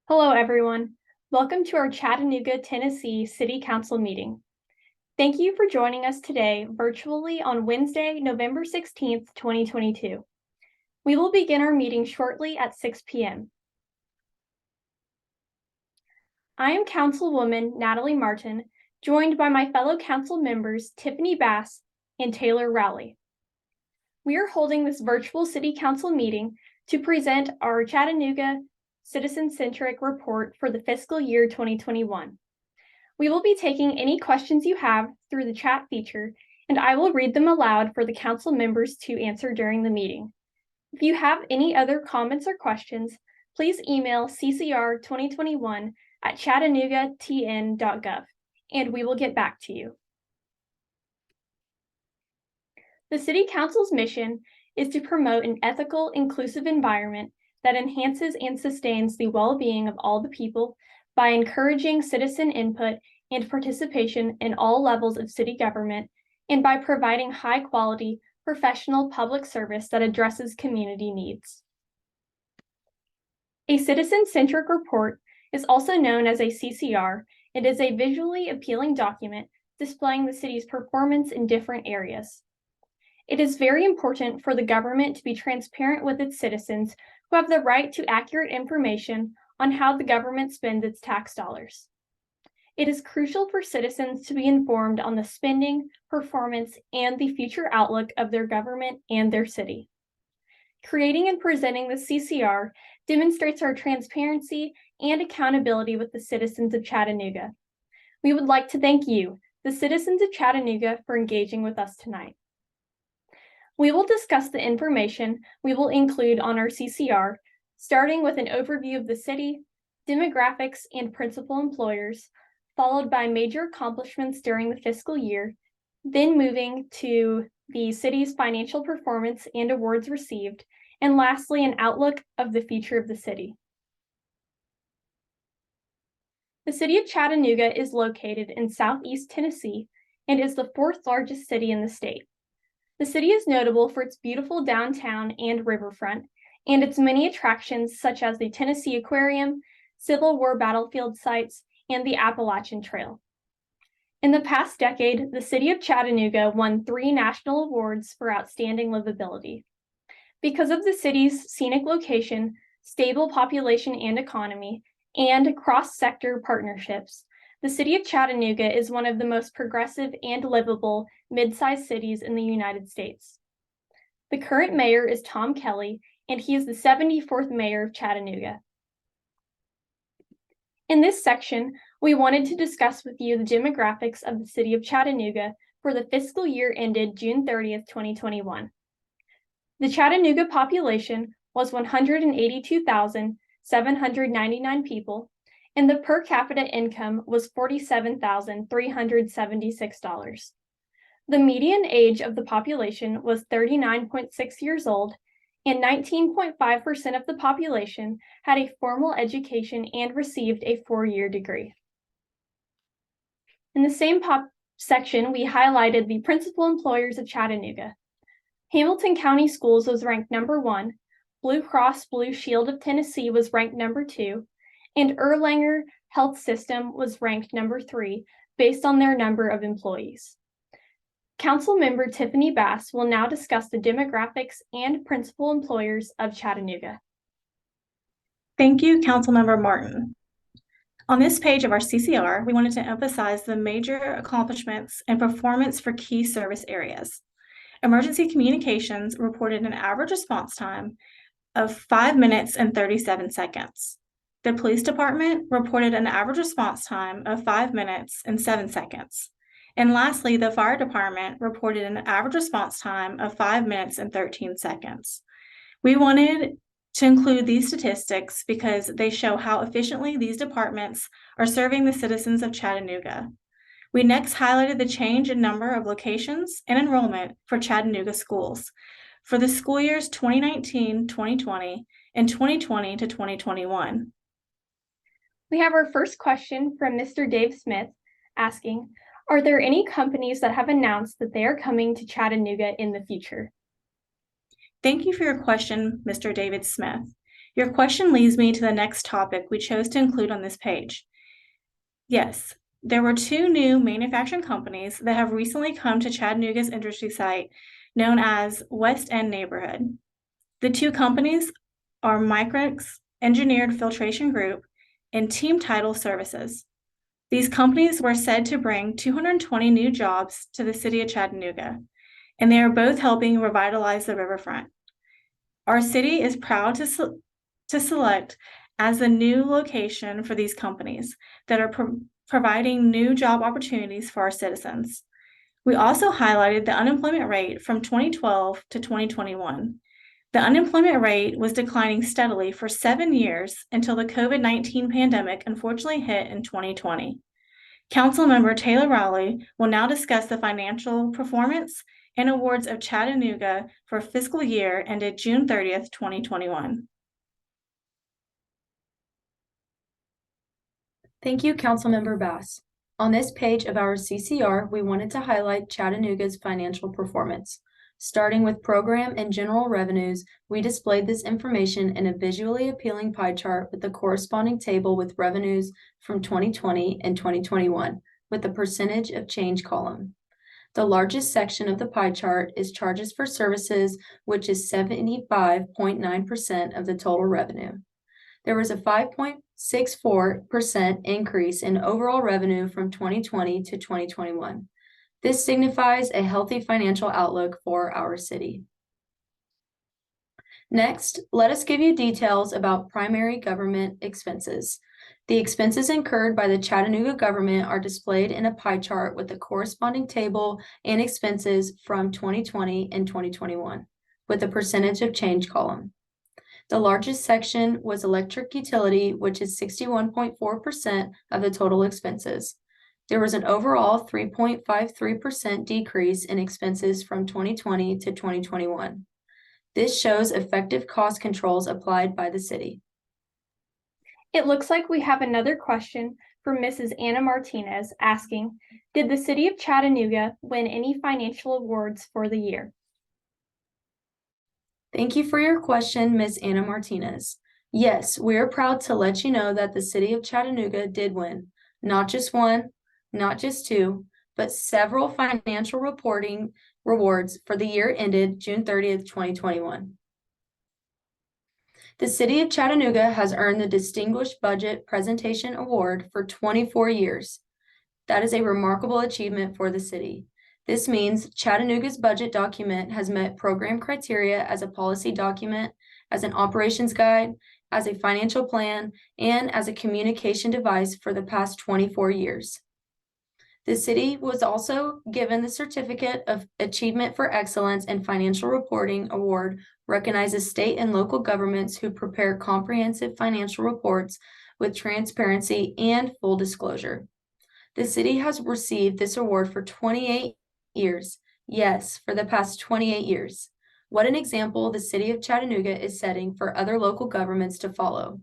Hello, everyone. Welcome to our Chattanooga, Tennessee City Council meeting. Thank you for joining us today virtually on Wednesday, November 16th, 2022. We will begin our meeting shortly at 6 p.m. I am Councilwoman Natalie Martin, joined by my fellow council members Tiffany Bass and Taylor Rowley. We are holding this virtual City Council meeting to present our Chattanooga Citizen-Centric Report for the fiscal year 2021. We will be taking any questions you have through the chat feature, and I will read them aloud for the council members to answer during the meeting. If you have any other comments or questions, please email ccr2021@chattanoogatn.gov, and we will get back to you. The City Council's mission is to promote an ethical, inclusive environment that enhances and sustains the well-being of all the people by encouraging citizen input and participation in all levels of city government, and by providing high-quality, professional public service that addresses community needs. A citizen-centric report is also known as a CCR. It is a visually appealing document displaying the city's performance in different areas. It is very important for the government to be transparent with its citizens who have the right to accurate information on how the government spends its tax dollars. It is crucial for citizens to be informed on the spending, performance, and the future outlook of their government and their city. Creating and presenting the CCR demonstrates our transparency and accountability with the citizens of Chattanooga. We would like to thank you, the citizens of Chattanooga, for engaging with us tonight. We will discuss the information we will include on our CCR, starting with an overview of the city, demographics, and principal employers, followed by major accomplishments during the fiscal year, then moving to the city's financial performance and awards received, and lastly, an outlook of the future of the city. The city of Chattanooga is located in southeast Tennessee and is the fourth largest city in the state. The city is notable for its beautiful downtown and riverfront, and its many attractions such as the Tennessee Aquarium, Civil War battlefield sites, and the Appalachian Trail. In the past decade, the city of Chattanooga won 3 national awards for outstanding livability. Because of the city's scenic location, stable population and economy, and cross-sector partnerships, the city of Chattanooga is one of the most progressive and livable mid-sized cities in the United States. The current mayor is Tom Kelly, and he is the 74th mayor of Chattanooga. In this section, we wanted to discuss with you the demographics of the city of Chattanooga for the fiscal year ended June 30th, 2021. The Chattanooga population was 182,799 people, and the per capita income was $47,376. The median age of the population was 39.6 years old, and 19.5% of the population had a formal education and received a 4-year degree. In the same section, we highlighted the principal employers of Chattanooga. Hamilton County Schools was ranked number 1, Blue Cross Blue Shield of Tennessee was ranked number 2, and Erlanger Health System was ranked number 3 based on their number of employees. Councilmember Tiffany Bass will now discuss the demographics and principal employers of Chattanooga. Thank you, Councilmember Martin. On this page of our CCR, we wanted to emphasize the major accomplishments and performance for key service areas. Emergency communications reported an average response time of 5 minutes and 37 seconds. The police department reported an average response time of 5 minutes and 7 seconds. And lastly, the fire department reported an average response time of 5 minutes and 13 seconds. We wanted to include these statistics because they show how efficiently these departments are serving the citizens of Chattanooga. We next highlighted the change in number of locations and enrollment for Chattanooga schools for the school years 2019-2020 and 2020 to 2021. We have our first question from Mr. Dave Smith asking, are there any companies that have announced that they are coming to Chattanooga in the future? Thank you for your question, Mr. David Smith. Your question leads me to the next topic we chose to include on this page. Yes, there were two new manufacturing companies that have recently come to Chattanooga's industry site known as West End Neighborhood. The two companies are Micrix Engineered Filtration Group and Team Title Services. These companies were said to bring 220 new jobs to the city of Chattanooga, and they are both helping revitalize the riverfront. Our city is proud to select as the new location for these companies that are providing new job opportunities for our citizens. We also highlighted the unemployment rate from 2012 to 2021. The unemployment rate was declining steadily for 7 years until the COVID-19 pandemic unfortunately hit in 2020. Councilmember Taylor Rowley will now discuss the financial performance and awards of Chattanooga for fiscal year ended June 30th, 2021. Thank you, Councilmember Bass. On this page of our CCR, we wanted to highlight Chattanooga's financial performance. Starting with program and general revenues, we displayed this information in a visually appealing pie chart with the corresponding table with revenues from 2020 and 2021, with the percentage of change column. The largest section of the pie chart is charges for services, which is 75.9% of the total revenue. There was a 5.64% increase in overall revenue from 2020 to 2021. This signifies a healthy financial outlook for our city. Next, let us give you details about primary government expenses. The expenses incurred by the Chattanooga government are displayed in a pie chart with the corresponding table and expenses from 2020 and 2021, with the percentage of change column. The largest section was electric utility, which is 61.4% of the total expenses. There was an overall 3.53% decrease in expenses from 2020 to 2021. This shows effective cost controls applied by the city. It looks like we have another question from Mrs. Anna Martinez asking, did the City of Chattanooga win any financial awards for the year? Thank you for your question, Ms. Anna Martinez. Yes, we are proud to let you know that the City of Chattanooga did win, not just one, not just two, but several financial reporting rewards for the year ended June 30th, 2021. The City of Chattanooga has earned the Distinguished Budget Presentation Award for 24 years. That is a remarkable achievement for the city. This means Chattanooga's budget document has met program criteria as a policy document, as an operations guide, as a financial plan, and as a communication device for the past 24 years. The city was also given the Certificate of Achievement for Excellence in Financial Reporting Award, recognizes state and local governments who prepare comprehensive financial reports with transparency and full disclosure. The city has received this award for 28 years. Yes, for the past 28 years. What an example the City of Chattanooga is setting for other local governments to follow.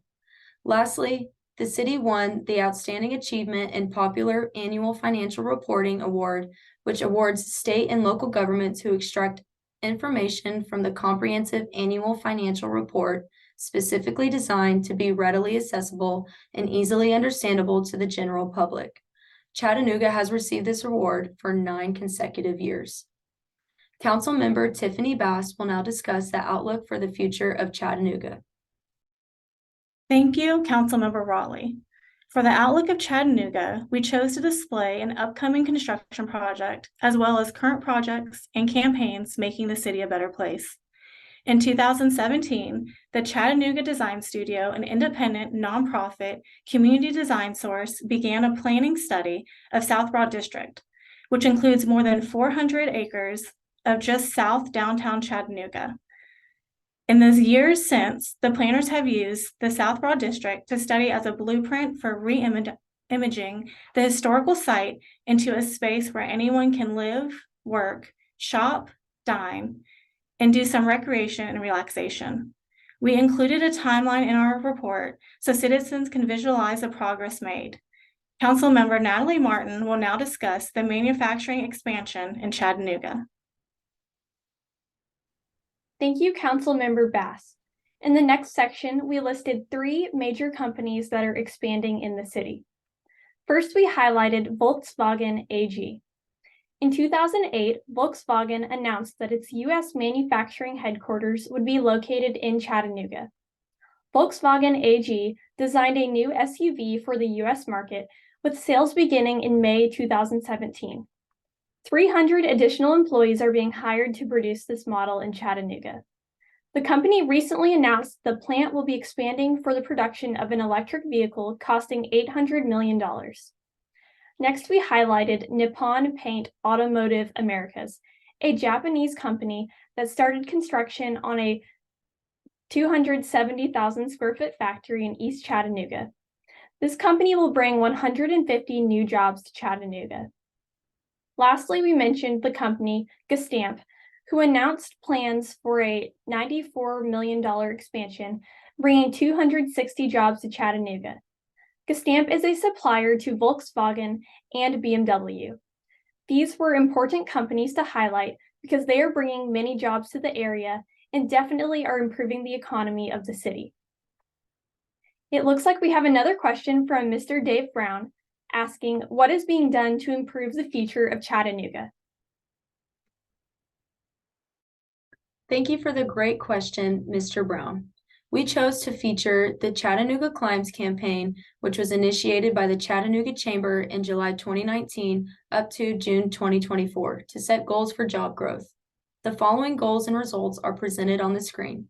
Lastly, the city won the Outstanding Achievement in Popular Annual Financial Reporting Award, which awards state and local governments who extract information from the comprehensive annual financial report specifically designed to be readily accessible and easily understandable to the general public. Chattanooga has received this award for 9 consecutive years. Councilmember Tiffany Bass will now discuss the outlook for the future of Chattanooga. Thank you, Councilmember Rowley. For the outlook of Chattanooga, we chose to display an upcoming construction project, as well as current projects and campaigns making the city a better place. In 2017, the Chattanooga Design Studio, an independent nonprofit community design source, began a planning study of South Broad District, which includes more than 400 acres of just South downtown Chattanooga. In those years since, the planners have used the South Broad District to study as a blueprint for re-imaging the historical site into a space where anyone can live, work, shop, dine, and do some recreation and relaxation. We included a timeline in our report so citizens can visualize the progress made. Councilmember Natalie Martin will now discuss the manufacturing expansion in Chattanooga. Thank you, Councilmember Bass. In the next section, we listed 3 major companies that are expanding in the city. First, we highlighted Volkswagen AG. In 2008, Volkswagen announced that its U.S. manufacturing headquarters would be located in Chattanooga. Volkswagen AG designed a new SUV for the U.S. market, with sales beginning in May 2017. 300 additional employees are being hired to produce this model in Chattanooga. The company recently announced the plant will be expanding for the production of an electric vehicle costing $800 million. Next, we highlighted Nippon Paint Automotive Americas, a Japanese company that started construction on a 270,000 square foot factory in East Chattanooga. This company will bring 150 new jobs to Chattanooga. Lastly, we mentioned the company Gestamp, who announced plans for a $94 million expansion, bringing 260 jobs to Chattanooga. Gestamp is a supplier to Volkswagen and BMW. These were important companies to highlight because they are bringing many jobs to the area and definitely are improving the economy of the city. It looks like we have another question from Mr. Dave Brown asking, what is being done to improve the future of Chattanooga? Thank you for the great question, Mr. Brown. We chose to feature the Chattanooga Climbs campaign, which was initiated by the Chattanooga Chamber in July 2019 up to June 2024 to set goals for job growth. The following goals and results are presented on the screen.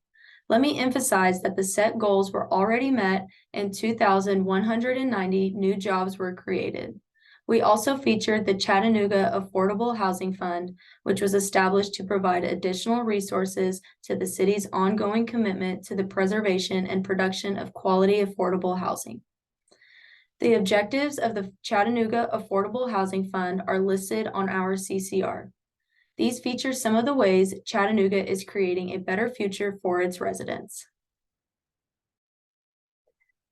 Let me emphasize that the set goals were already met and 2,190 new jobs were created. We also featured the Chattanooga Affordable Housing Fund, which was established to provide additional resources to the city's ongoing commitment to the preservation and production of quality affordable housing. The objectives of the Chattanooga Affordable Housing Fund are listed on our CCR. These feature some of the ways Chattanooga is creating a better future for its residents.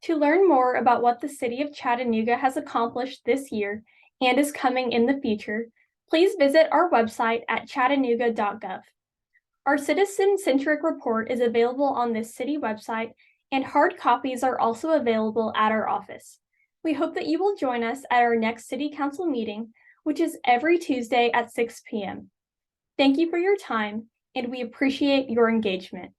To learn more about what the City of Chattanooga has accomplished this year and is coming in the future, please visit our website at chattanooga.gov. Our citizen-centric report is available on this city website, and hard copies are also available at our office. We hope that you will join us at our next City Council meeting, which is every Tuesday at 6 p.m. Thank you for your time, and we appreciate your engagement.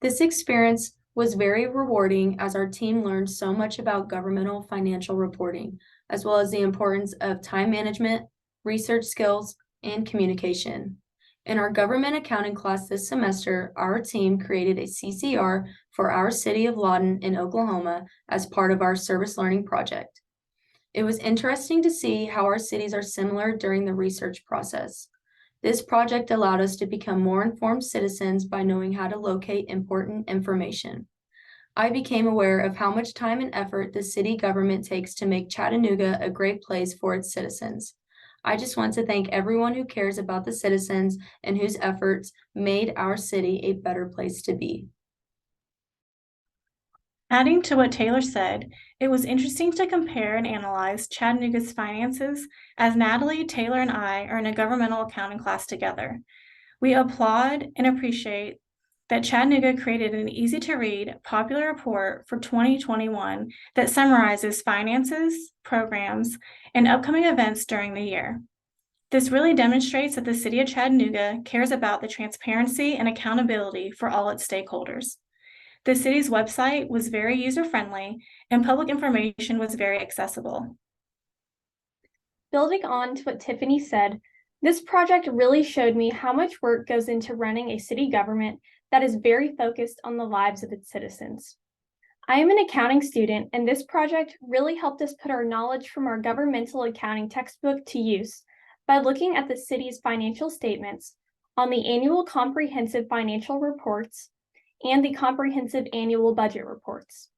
This experience was very rewarding as our team learned so much about governmental financial reporting, as well as the importance of time management, research skills, and communication. In our government accounting class this semester, our team created a CCR for our city of Lawton in Oklahoma as part of our service learning project. It was interesting to see how our cities are similar during the research process. This project allowed us to become more informed citizens by knowing how to locate important information. I became aware of how much time and effort the city government takes to make Chattanooga a great place for its citizens. I just want to thank everyone who cares about the citizens and whose efforts made our city a better place to be. Adding to what Taylor said, it was interesting to compare and analyze Chattanooga's finances as Natalie, Taylor, and I are in a governmental accounting class together. We applaud and appreciate that Chattanooga created an easy-to-read, popular report for 2021 that summarizes finances, programs, and upcoming events during the year. This really demonstrates that the City of Chattanooga cares about the transparency and accountability for all its stakeholders. The city's website was very user-friendly and public information was very accessible. Building on to what Tiffany said, this project really showed me how much work goes into running a city government that is very focused on the lives of its citizens. I am an accounting student, and this project really helped us put our knowledge from our governmental accounting textbook to use by looking at the city's financial statements on the annual comprehensive financial reports and the comprehensive annual budget reports.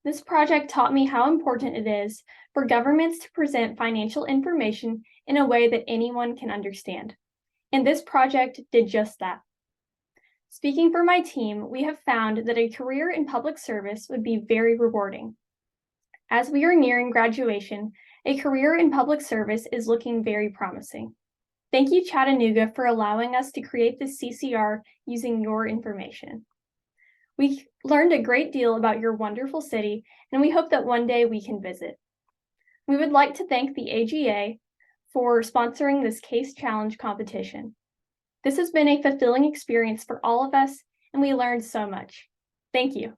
This project taught me how important it is for governments to present financial information in a way that anyone can understand. And this project did just that. Speaking for my team, we have found that a career in public service would be very rewarding. As we are nearing graduation, a career in public service is looking very promising. Thank you, Chattanooga, for allowing us to create this CCR using your information. We learned a great deal about your wonderful city, and we hope that one day we can visit. We would like to thank the AGA for sponsoring this case challenge competition. This has been a fulfilling experience for all of us, and we learned so much. Thank you.